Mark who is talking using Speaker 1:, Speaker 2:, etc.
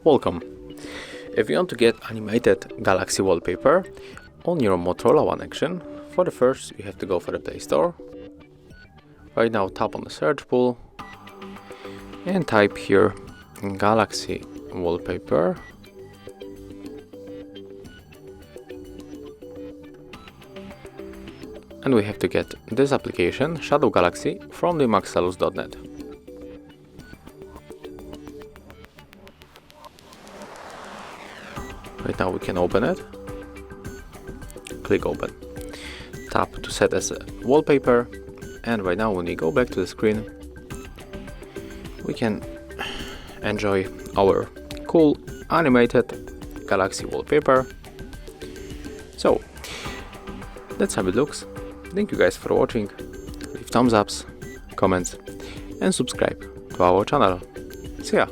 Speaker 1: Welcome! If you want to get animated Galaxy wallpaper on your Motorola One Action, for the first you have to go for the Play Store. Right now tap on the search pool and type here Galaxy wallpaper. And we have to get this application, Shadow Galaxy, from the maxellus.net. Right now we can open it. Click open. Tap to set as a wallpaper. And right now when we go back to the screen, we can enjoy our cool animated Galaxy wallpaper. So that's how it looks. Thank you guys for watching. Leave thumbs ups, comments and subscribe to our channel. See ya!